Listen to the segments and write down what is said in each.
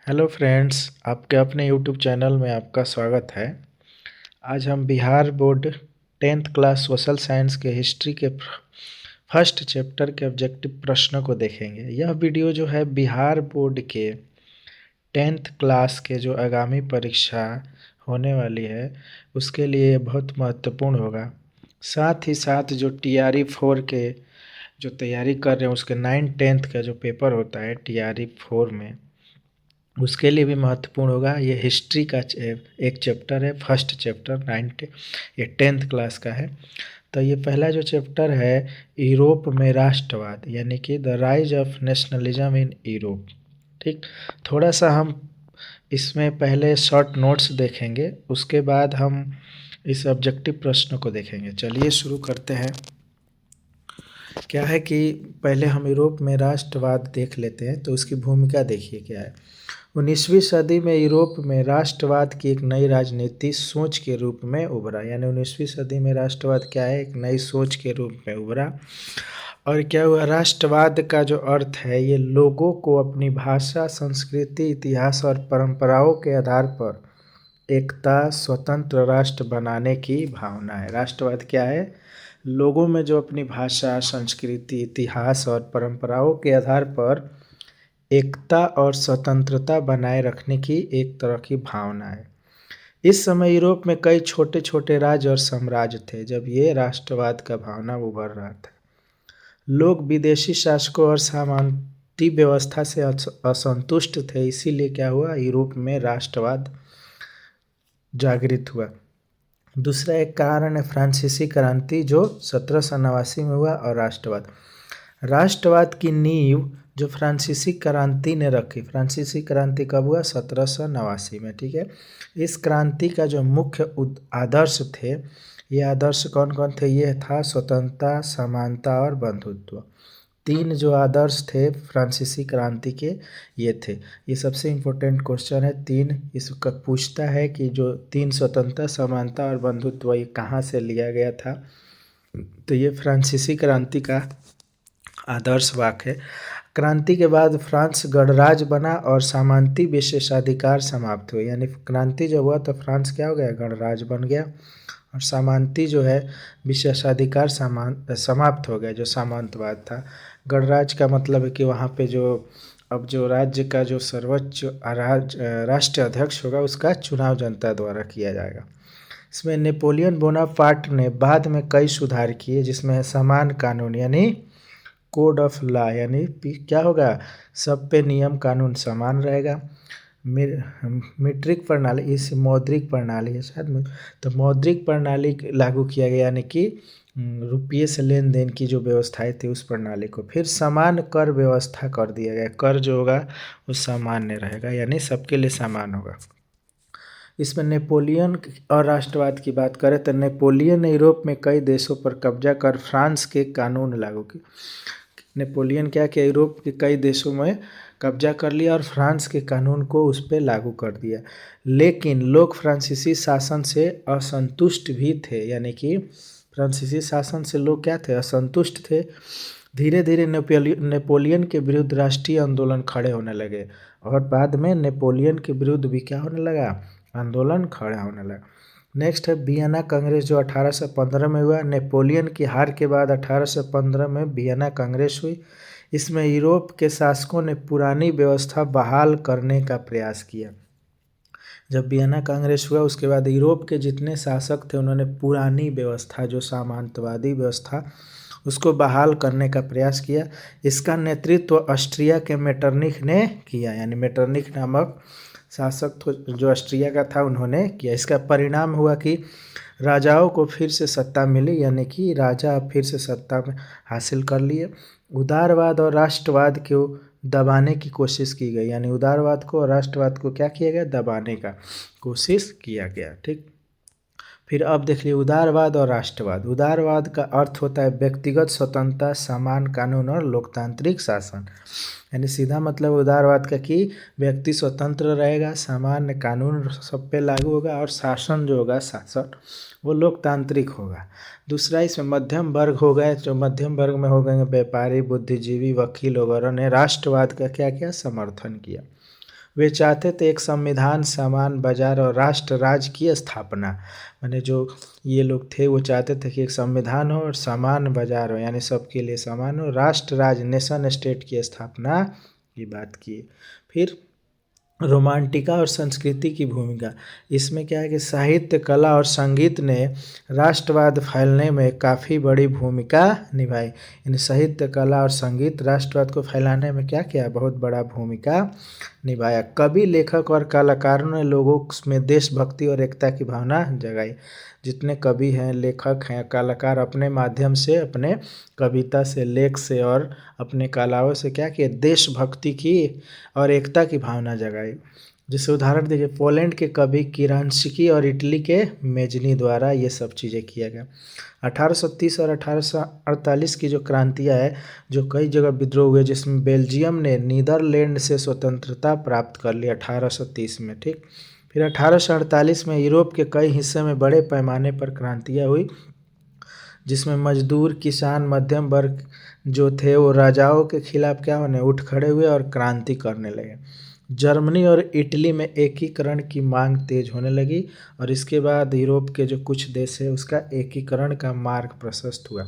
Hello friends, आपके अपने YouTube channel में आपका स्वागत है। आज हम Bihar board 10th class social science के हिस्ट्री के फर्स्ट चैप्टर के ऑब्जेक्टिव प्रश्नों को देखेंगे। यह वीडियो जो है बिहार बोर्ड के 10th क्लास के जो आगामी परीक्षा होने वाली है उसके लिए बहुत महत्वपूर्ण होगा। साथ ही साथ जो TRE 4 के जो तैयारी कर रहे हैं उसके 9th-10th का जो पेपर होता है TRE 4 में, उसके लिए भी महत्वपूर्ण होगा। ये हिस्ट्री का एक चैप्टर है, फर्स्ट चैप्टर 9th ये 10th क्लास का है। तो ये पहला जो चैप्टर है यूरोप में राष्ट्रवाद यानी कि the rise of nationalism in Europe. ठीक, थोड़ा सा हम इसमें पहले शॉर्ट नोट्स देखेंगे, उसके बाद हम इस ऑब्जेक्टिव प्रश्नों को देखेंगे। चलिए शुरू करते हैं। क्या है कि पहले हम यूरोप में राष्ट्रवाद देख लेते हैं, तो उसकी भूमिका देखिए क्या है। 19वीं सदी में यूरोप में राष्ट्रवाद की एक नई राजनीति सोच के रूप में उभरा। यानी 19वीं सदी में राष्ट्रवाद क्या है, एक नई सोच के रूप में उभरा। और क्या हुआ, राष्ट्रवाद का जो अर्थ है ये लोगों को अपनी भाषा, संस्कृति, इतिहास और परंपराओं के आधार पर एकता, स्वतंत्र राष्ट्र बनाने की भावना है। राष्ट्रवाद क्या है, लोगों में जो अपनी भाषा, संस्कृति, इतिहास और परंपराओं के आधार पर एकता और स्वतंत्रता बनाए रखने की एक तरह की भावना है। इस समय यूरोप में कई छोटे छोटे राज्य और साम्राज्य थे जब ये राष्ट्रवाद का भावना उभर रहा था। लोग विदेशी शासकों और सामंती व्यवस्था से असंतुष्ट थे, इसीलिए क्या हुआ, यूरोप में राष्ट्रवाद जागृत हुआ। दूसरा एक कारण है फ्रांसीसी क्रांति जो 1789 में हुआ। और राष्ट्रवाद की नींव जो फ्रांसीसी क्रांति ने रखी। फ्रांसीसी क्रांति कब हुआ, 1789 में। ठीक है, इस क्रांति का जो मुख्य आदर्श थे, ये आदर्श कौन कौन थे, ये था स्वतंत्रता, समानता और बंधुत्व। तीन जो आदर्श थे फ्रांसीसी क्रांति के, ये थे। ये सबसे इम्पोर्टेंट क्वेश्चन है। तीन इसका पूछता है कि जो तीन, स्वतंत्रता, समानता और बंधुत्व, ये कहाँ से लिया गया था। तो ये फ्रांसीसी क्रांति का आदर्श वाक्य है। क्रांति के बाद फ्रांस गणराज्य बना और सामंती विशेषाधिकार समाप्त हुए। यानी क्रांति जब हुआ तो फ्रांस क्या हो गया, गणराज्य बन गया और सामंती जो है विशेषाधिकार समाप्त हो गया, जो सामंतवाद था। गणराज्य का मतलब है कि वहाँ पे जो अब जो राज्य का जो सर्वोच्च राष्ट्रीय अध्यक्ष होगा उसका चुनाव जनता द्वारा किया जाएगा। इसमें नेपोलियन बोनापार्ट ने बाद में कई सुधार किए, जिसमें है समान कानून यानी कोड ऑफ लॉ, यानी क्या होगा, सब पे नियम कानून समान रहेगा। मीट्रिक प्रणाली, इस मौद्रिक प्रणाली है शायद, तो मौद्रिक प्रणाली लागू किया गया, यानी कि रुपये से लेन देन की जो व्यवस्थाएं थी उस प्रणाली को। फिर समान कर व्यवस्था कर दिया गया, कर जो होगा वो सामान्य रहेगा, यानी सबके लिए समान होगा। इसमें नेपोलियन और राष्ट्रवाद की बात करें तो नेपोलियन ने यूरोप में कई देशों पर कब्जा कर फ्रांस के कानून लागू किए। नेपोलियन क्या किया, यूरोप के कई देशों में कब्जा कर लिया और फ्रांस के कानून को उस पर लागू कर दिया। लेकिन लोग फ्रांसीसी शासन से असंतुष्ट भी थे, यानी कि फ्रांसीसी शासन से लोग क्या थे, असंतुष्ट थे। धीरे धीरे नेपोलियन के विरुद्ध राष्ट्रीय आंदोलन खड़े होने लगे और बाद में नेपोलियन के विरुद्ध भी क्या होने लगा, आंदोलन खड़ा होने लगा। नेक्स्ट है वियना कांग्रेस जो 1815 में हुआ। नेपोलियन की हार के बाद 1815 में वियना कांग्रेस हुई। इसमें यूरोप के शासकों ने पुरानी व्यवस्था बहाल करने का प्रयास किया। जब वियना कांग्रेस हुआ उसके बाद यूरोप के जितने शासक थे उन्होंने पुरानी व्यवस्था, जो सामंतवादी व्यवस्था, उसको बहाल करने का प्रयास किया। इसका नेतृत्व ऑस्ट्रिया के मेटरनिख ने किया, यानी मेटरनिख नामक शासक जो ऑस्ट्रिया का था उन्होंने किया। इसका परिणाम हुआ कि राजाओं को फिर से सत्ता मिली, यानी कि राजा फिर से सत्ता में हासिल कर लिए। उदारवाद और राष्ट्रवाद को दबाने की कोशिश की गई, यानी उदारवाद को और राष्ट्रवाद को क्या किया गया, दबाने का कोशिश किया गया। ठीक, फिर अब देख लिए उदारवाद और राष्ट्रवाद। उदारवाद का अर्थ होता है व्यक्तिगत स्वतंत्रता, समान कानून और लोकतांत्रिक शासन। यानी सीधा मतलब उदारवाद का कि व्यक्ति स्वतंत्र रहेगा, सामान्य कानून सब पे लागू होगा और शासन जो होगा, शासन वो लोकतांत्रिक होगा। दूसरा इसमें मध्यम वर्ग हो गए, जो मध्यम वर्ग में हो गए व्यापारी, बुद्धिजीवी, वकील वगैरह ने राष्ट्रवाद का क्या किया, समर्थन किया। वे चाहते थे एक संविधान, समान बाजार और राष्ट्र राज्य की स्थापना। माने जो ये लोग थे वो चाहते थे कि एक संविधान हो और समान बाजार हो, यानी सबके लिए समान हो, राष्ट्र राज्य नेशन स्टेट की स्थापना की बात की। फिर रोमांटिका और संस्कृति की भूमिका। इसमें क्या है कि साहित्य, कला और संगीत ने राष्ट्रवाद फैलने में काफ़ी बड़ी भूमिका निभाई। इन साहित्य, कला और संगीत राष्ट्रवाद को फैलाने में क्या किया, बहुत बड़ा भूमिका निभाया। कवि, लेखक और कलाकारों ने लोगों में देशभक्ति और एकता की भावना जगाई। जितने कवि हैं, लेखक हैं, कलाकार अपने माध्यम से, अपने कविता से, लेख से और अपने कलाओं से क्या किया, देशभक्ति की और एकता की भावना जगाई। जैसे उदाहरण देखिए, पोलैंड के कवि किरांस्की और इटली के मेजनी द्वारा ये सब चीज़ें किया गया। 1830 और 1848 की जो क्रांतियाँ है, जो कई जगह विद्रोह हुए, जिसमें बेल्जियम ने नीदरलैंड से स्वतंत्रता प्राप्त कर ली 1830 में, ठीक। फिर 1848 में यूरोप के कई हिस्से में बड़े पैमाने पर क्रांतियाँ हुई, जिसमें मजदूर, किसान, मध्यम वर्ग जो थे वो राजाओं के खिलाफ क्या होने, उठ खड़े हुए और क्रांति करने लगे। जर्मनी और इटली में एकीकरण की मांग तेज होने लगी और इसके बाद यूरोप के जो कुछ देश है उसका एकीकरण का मार्ग प्रशस्त हुआ।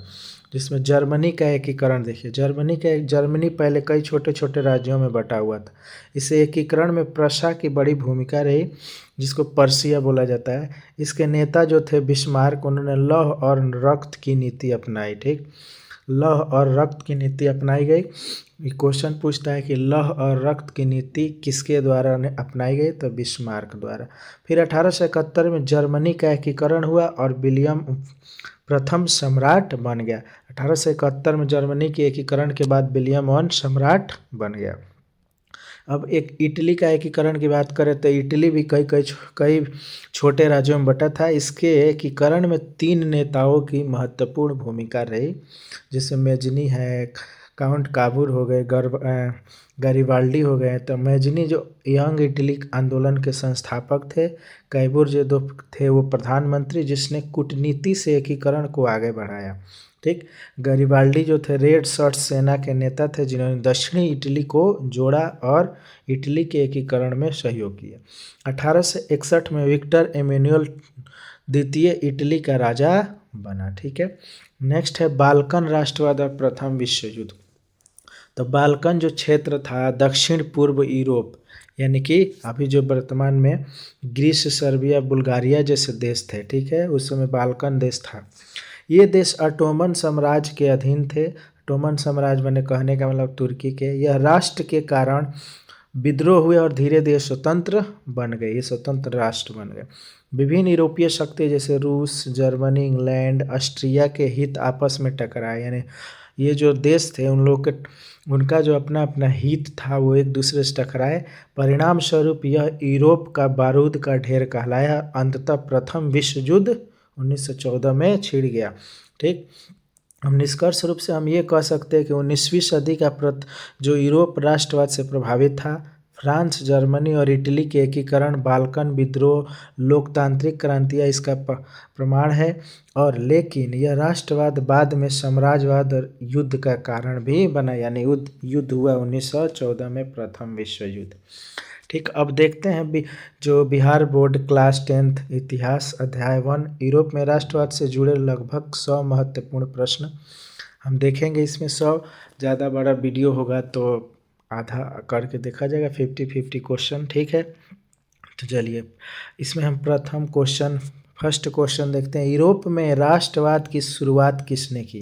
जिसमें जर्मनी का एकीकरण देखिए, जर्मनी पहले कई छोटे छोटे राज्यों में बटा हुआ था। इस एकीकरण में प्रशा की बड़ी भूमिका रही, जिसको पर्सिया बोला जाता है। इसके नेता जो थे बिस्मार्क, उन्होंने लौह और रक्त की नीति अपनाई, ठीक। लौह और रक्त की नीति अपनाई गई। क्वेश्चन पूछता है कि लौह और रक्त की नीति किसके द्वारा अपनाई गई, तो बिस्मार्क द्वारा। फिर 1871 में जर्मनी का एकीकरण हुआ और विलियम प्रथम सम्राट बन गया। 1871 में जर्मनी के एकीकरण के बाद विलियम वन सम्राट बन गया। अब एक इटली का एकीकरण की बात करें तो इटली भी कई छोटे राज्यों में बटा था। इसके एकीकरण में 3 नेताओं की महत्वपूर्ण भूमिका रही, जैसे मेजनी है, काउंट काबूर हो गए, गरिबाल्डी हो गए। तो मेजनी जो यंग इटली आंदोलन के संस्थापक थे, कैबूर जो दो थे वो प्रधानमंत्री, जिसने कूटनीति से एकीकरण को आगे बढ़ाया, ठीक। गरिबाल्डी जो थे रेड शर्ट सेना के नेता थे, जिन्होंने दक्षिणी इटली को जोड़ा और इटली के एकीकरण में सहयोग किया। 1861 में विक्टर एमेनुअल द्वितीय इटली का राजा बना, ठीक है। नेक्स्ट है बाल्कन राष्ट्रवाद और प्रथम विश्व युद्ध। तो बाल्कन जो क्षेत्र था दक्षिण पूर्व यूरोप, यानी कि अभी जो वर्तमान में ग्रीस, सर्बिया, बुल्गारिया जैसे देश थे, ठीक है, उस समय बाल्कन देश था। ये देश ऑटोमन साम्राज्य के अधीन थे। ऑटोमन साम्राज्य मैंने कहने का मतलब तुर्की के। यह राष्ट्र के कारण विद्रोह हुए और धीरे धीरे स्वतंत्र बन गए, ये स्वतंत्र राष्ट्र बन गए। विभिन्न यूरोपीय शक्ति जैसे रूस, जर्मनी, इंग्लैंड, ऑस्ट्रिया के हित आपस में टकराए, यानी ये जो देश थे उन लोग के उनका जो अपना अपना हित था वो एक दूसरे से टकराए। परिणाम स्वरूप यह यूरोप का बारूद का ढेर कहलाया। अंततः प्रथम विश्व युद्ध 1914 में छिड़ गया, ठीक। हम निष्कर्ष रूप से हम ये कह सकते हैं कि 19वीं सदी का जो यूरोप राष्ट्रवाद से प्रभावित था, फ्रांस, जर्मनी और इटली के एकीकरण, बाल्कन विद्रोह, लोकतांत्रिक क्रांतियाँ इसका प्रमाण है। और लेकिन यह राष्ट्रवाद बाद में साम्राज्यवाद और युद्ध का कारण भी बना, यानी युद्ध हुआ 1914 में, प्रथम विश्व युद्ध, ठीक। अब देखते हैं जो बिहार बोर्ड क्लास 10th इतिहास अध्याय 1 यूरोप में राष्ट्रवाद से जुड़े लगभग 100 महत्वपूर्ण प्रश्न हम देखेंगे। इसमें 100 ज़्यादा बड़ा वीडियो होगा तो आधा करके देखा जाएगा, 50-50 क्वेश्चन, ठीक है। तो चलिए इसमें हम फर्स्ट क्वेश्चन देखते हैं। यूरोप में राष्ट्रवाद की शुरुआत किसने की?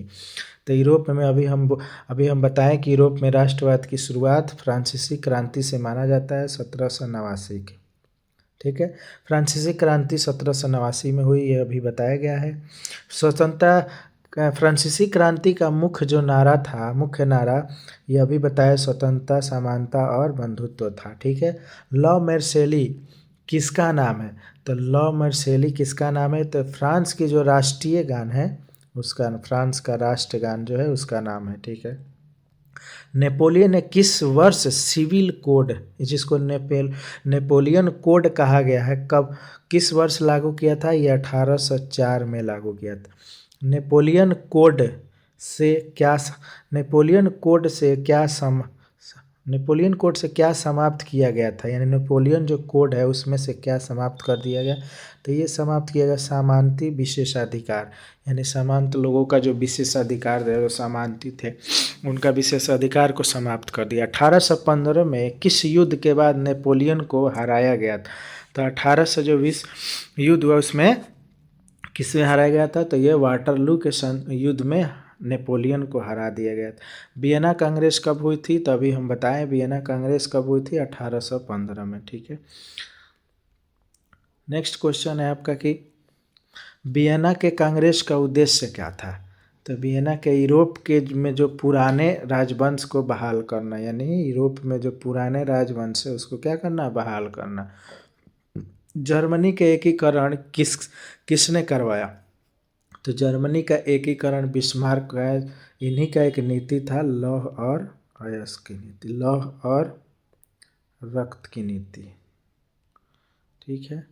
तो यूरोप में अभी हम बताएं कि यूरोप में राष्ट्रवाद की शुरुआत फ्रांसीसी क्रांति से माना जाता है 1789 की, ठीक है। फ्रांसीसी क्रांति 1789 में हुई, ये अभी बताया गया है। फ्रांसीसी क्रांति का मुख्य नारा ये अभी बताया, स्वतंत्रता, समानता और बंधुत्व था, ठीक है। लॉ मार्शेली किसका नाम है? तो लॉ मार्शेली किसका नाम है? तो फ्रांस की जो राष्ट्रीय गान है उसका, फ्रांस का राष्ट्रगान जो है उसका नाम है, ठीक है। नेपोलियन ने किस वर्ष सिविल कोड, जिसको नेपोलियन कोड कहा गया है, कब किस वर्ष लागू किया था? ये 1804 में लागू किया था। नेपोलियन कोड से क्या नेपोलियन कोड से क्या समाप्त किया गया था, यानी नेपोलियन जो कोड है उसमें से क्या समाप्त कर दिया गया, तो ये समाप्त किया गया सामंती विशेषाधिकार, यानी सामंत लोगों का जो विशेषाधिकार है, वो सामंती थे, उनका विशेषाधिकार को समाप्त कर दिया। 1815 में किस युद्ध के बाद नेपोलियन को हराया गया था, तो 1800 जो विश्व युद्ध हुआ उसमें किसमें हराया गया था, तो ये वाटरलू के युद्ध में नेपोलियन को हरा दिया गया था। वियना कांग्रेस कब हुई थी, तो अभी हम बताएं वियना कांग्रेस कब हुई थी, 1815 में। ठीक है, नेक्स्ट क्वेश्चन है आपका कि वियना के कांग्रेस का उद्देश्य क्या था, तो वियना के यूरोप के में जो पुराने राजवंश को बहाल करना, यानी यूरोप में जो पुराने राजवंश है उसको क्या करना, बहाल करना। जर्मनी के एकीकरण किसने करवाया, तो जर्मनी का एकीकरण बिस्मार्क का, इन्हीं का एक नीति था लौह और अयस्क की नीति, लौह और रक्त की नीति। ठीक है,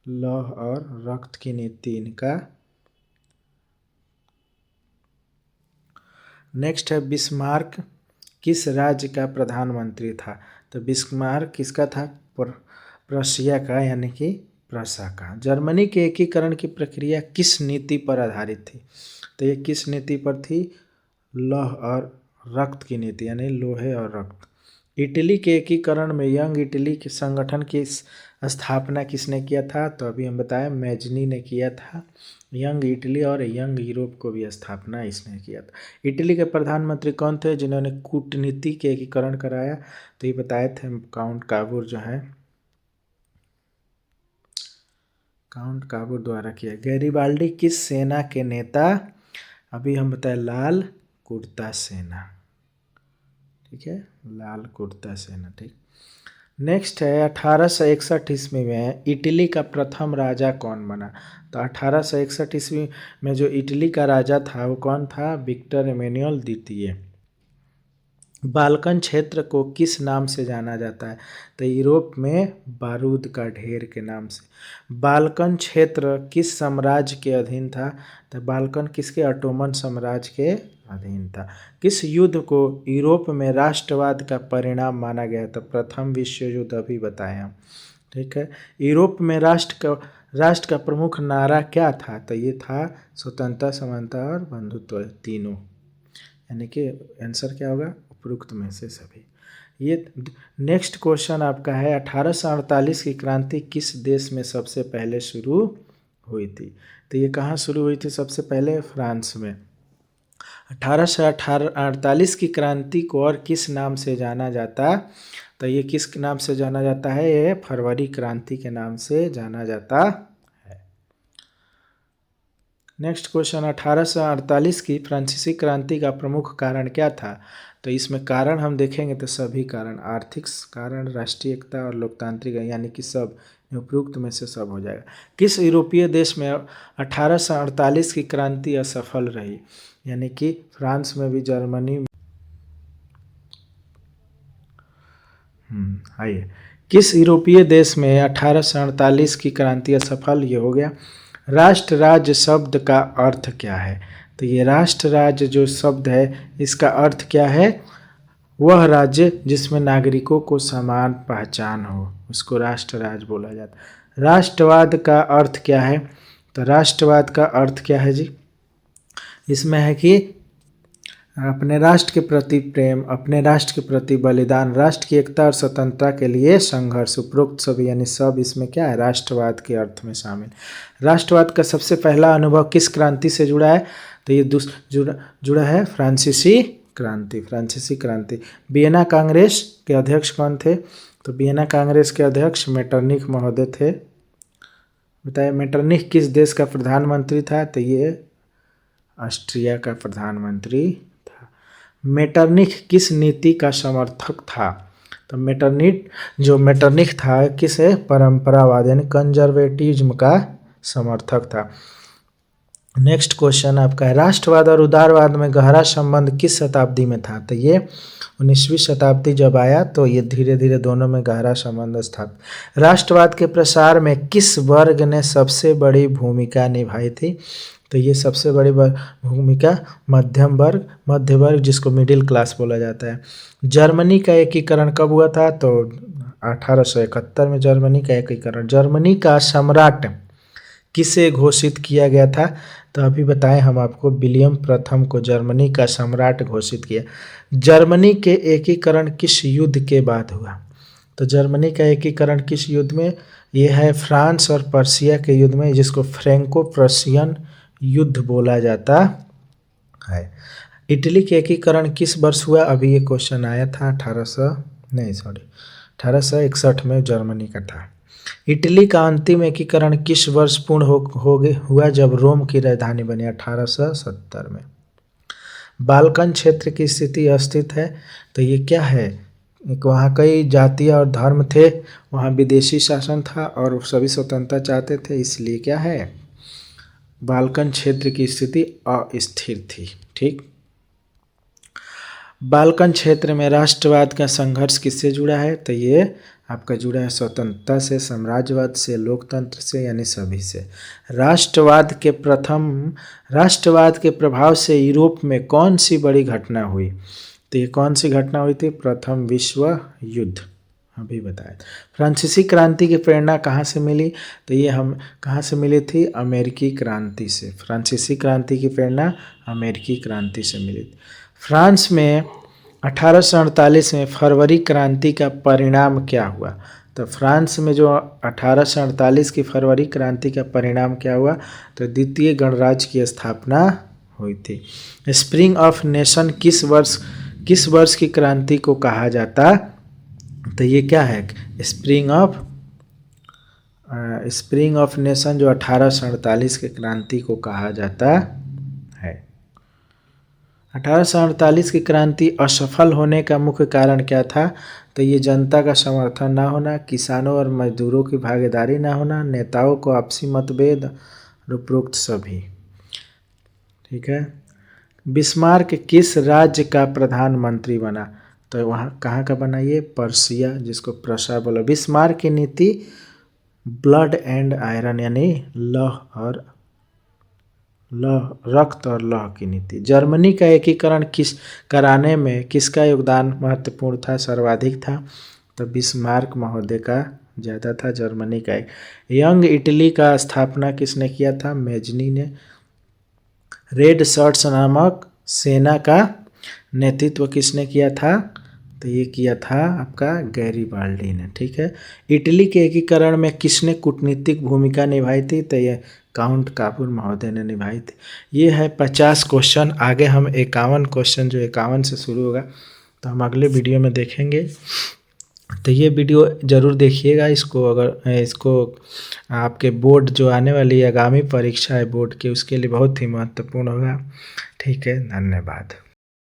लौह और रक्त की नीति इनका। नेक्स्ट है बिस्मार्क किस राज्य का प्रधानमंत्री था, तो बिस्मार्क किसका था, प्रशिया का, यानी कि प्रशा का। जर्मनी के एकीकरण की प्रक्रिया किस नीति पर आधारित थी, तो ये किस नीति पर थी, लौह और रक्त की नीति, यानी लोहे और रक्त। इटली के एकीकरण में यंग इटली के संगठन की स्थापना किसने किया था, तो अभी हम बताएं मैजनी ने किया था। यंग इटली और यंग यूरोप को भी स्थापना इसने किया था। इटली के प्रधानमंत्री कौन थे जिन्होंने कूटनीति के एकीकरण कराया, तो ये बताए थे काउंट काबूर जो है, काउंट काबूर द्वारा किया। गैरिबाल्डी किस सेना के नेता, अभी हम बताएं लाल कुर्ता सेना। ठीक है, लाल कुर्ता सेना। ठीक, नेक्स्ट है 1861 ईस्वी में इटली का प्रथम राजा कौन बना, तो 1861 ईस्वी में जो इटली का राजा था वो कौन था, विक्टर एमेनुएल द्वितीय। बाल्कन क्षेत्र को किस नाम से जाना जाता है, तो यूरोप में बारूद का ढेर के नाम से। बाल्कन क्षेत्र किस साम्राज्य के अधीन था, तो बाल्कन किसके, ऑटोमन साम्राज्य के अधीन था। किस युद्ध को यूरोप में राष्ट्रवाद का परिणाम माना गया, तो प्रथम विश्व युद्ध अभी बताएं हम। ठीक है, यूरोप में राष्ट्र का प्रमुख नारा क्या था, तो ये था स्वतंत्रता, समानता और बंधुत्व, तीनों, यानी कि आंसर क्या होगा, उपरोक्त में से सभी। ये नेक्स्ट क्वेश्चन आपका है 1848 की क्रांति किस देश में सबसे पहले शुरू हुई थी, तो ये कहाँ शुरू हुई थी, सबसे पहले फ्रांस में। 1848 की क्रांति को और किस नाम से जाना जाता, तो ये किस नाम से जाना जाता है, ये फरवरी क्रांति के नाम से जाना जाता है। नेक्स्ट क्वेश्चन 1848 की फ्रांसीसी क्रांति का प्रमुख कारण क्या था, तो इसमें कारण हम देखेंगे तो सभी कारण, आर्थिक कारण, राष्ट्रीय एकता और लोकतांत्रिक, यानी कि सब उपयुक्त में से सब हो जाएगा। किस यूरोपीय देश में 1848 की क्रांति असफल रही, यानी कि फ्रांस में भी, जर्मनी में। आइए, किस यूरोपीय देश में 1848 की क्रांति असफल, ये हो गया। राष्ट्र राज्य शब्द का अर्थ क्या है, तो ये राष्ट्र राज्य जो शब्द है इसका अर्थ क्या है, वह राज्य जिसमें नागरिकों को समान पहचान हो उसको राष्ट्र राज्य बोला जाता है। राष्ट्रवाद का अर्थ क्या है, तो राष्ट्रवाद का अर्थ क्या है जी, इसमें है कि अपने राष्ट्र के प्रति प्रेम, अपने राष्ट्र के प्रति बलिदान, राष्ट्र की एकता और स्वतंत्रता के लिए संघर्ष, उपरोक्त सभी, यानी सब इसमें क्या है, राष्ट्रवाद के अर्थ में शामिल। राष्ट्रवाद का सबसे पहला अनुभव किस क्रांति से जुड़ा है, तो ये जुड़ा है फ्रांसीसी क्रांति, फ्रांसीसी क्रांति। वियना कांग्रेस के अध्यक्ष कौन थे, तो वियना कांग्रेस के अध्यक्ष मेटरनिख महोदय थे। बताइए मेटरनिख किस देश का प्रधानमंत्री था, तो ये ऑस्ट्रिया का प्रधानमंत्री था। मेटरनिख किस नीति का समर्थक था, तो मेटरनिख था किस परंपरावाद, यानी कंजर्वेटिज्म का समर्थक था। नेक्स्ट क्वेश्चन आपका है राष्ट्रवाद और उदारवाद में गहरा संबंध किस शताब्दी में था, तो ये 19वीं शताब्दी जब आया तो ये धीरे धीरे दोनों में गहरा संबंध स्थापित। राष्ट्रवाद के प्रसार में किस वर्ग ने सबसे बड़ी भूमिका निभाई थी, तो ये सबसे बड़ी भूमिका मध्य वर्ग जिसको मिडिल क्लास बोला जाता है। जर्मनी का एकीकरण कब हुआ था? तो 1871 में जर्मनी का एकीकरण। जर्मनी का सम्राट किसे घोषित किया गया था? तो अभी बताएं हम आपको, विलियम प्रथम को जर्मनी का सम्राट घोषित किया। जर्मनी के एकीकरण किस युद्ध के बाद हुआ? तो जर्मनी का एकीकरण किस युद्ध में? यह है फ्रांस और पर्शिया के युद्ध में, जिसको फ्रैंको प्रशियन युद्ध बोला जाता है। इटली के एकीकरण किस वर्ष हुआ? अभी ये क्वेश्चन आया था 1861 में जर्मनी का था। इटली का अंतिम एकीकरण किस वर्ष पूर्ण हुआ जब रोम की राजधानी बनी? 1870 में। बाल्कन क्षेत्र की स्थिति अस्थित है, तो ये क्या है? वहाँ कई जातियाँ और धर्म थे, वहाँ विदेशी शासन था और सभी स्वतंत्रता चाहते थे, इसलिए क्या है, बाल्कन क्षेत्र की स्थिति अस्थिर थी। ठीक। बाल्कन क्षेत्र में राष्ट्रवाद का संघर्ष किससे जुड़ा है? तो ये आपका जुड़ा है स्वतंत्रता से, साम्राज्यवाद से, लोकतंत्र से, यानी सभी से। राष्ट्रवाद के प्रभाव से यूरोप में कौन सी बड़ी घटना हुई? तो ये कौन सी घटना हुई थी? प्रथम विश्व युद्ध, अभी बताया। फ्रांसीसी क्रांति की प्रेरणा कहाँ से मिली? तो ये हम कहाँ से मिली थी? अमेरिकी क्रांति से। फ्रांसीसी क्रांति की प्रेरणा अमेरिकी क्रांति से मिली थी। फ्रांस में 1848 में फरवरी क्रांति का परिणाम क्या हुआ? तो फ्रांस में जो 1848 की फरवरी क्रांति का परिणाम क्या हुआ? तो द्वितीय गणराज्य की स्थापना हुई थी। स्प्रिंग ऑफ नेशन किस वर्ष की क्रांति को कहा जाता? तो ये क्या है? स्प्रिंग ऑफ नेशन जो 1848 के क्रांति को कहा जाता है। 1848 की क्रांति असफल होने का मुख्य कारण क्या था? तो ये जनता का समर्थन ना होना, किसानों और मजदूरों की भागीदारी ना होना, नेताओं को आपसी मतभेद, उपरोक्त सभी। ठीक है। बिस्मार्क किस राज्य का प्रधानमंत्री बना? तो वहाँ कहाँ का बना? ये पर्शिया, जिसको प्रशा बोला। बिस्मार्क की नीति ब्लड एंड आयरन, यानी रक्त और लौह की नीति। जर्मनी का एकीकरण कराने में किसका योगदान महत्वपूर्ण था, सर्वाधिक था? तो बिस्मार्क महोदय का ज़्यादा था, जर्मनी का। यंग इटली का स्थापना किसने किया था? मेजनी ने। रेड शर्ट्स नामक सेना का नेतृत्व किसने किया था? तो ये किया था आपका गैरीबाल्डी ने। ठीक है। इटली के एकीकरण में किसने कूटनीतिक भूमिका निभाई थी? तो ये काउंट कापूर महोदय ने निभाई थी। ये है 50 क्वेश्चन। आगे हम 51 क्वेश्चन जो 51 से शुरू होगा तो हम अगले वीडियो में देखेंगे। तो ये वीडियो ज़रूर देखिएगा इसको, अगर इसको आपके बोर्ड जो आने वाली आगामी परीक्षा है बोर्ड की, उसके लिए बहुत ही महत्वपूर्ण होगा। ठीक है, धन्यवाद।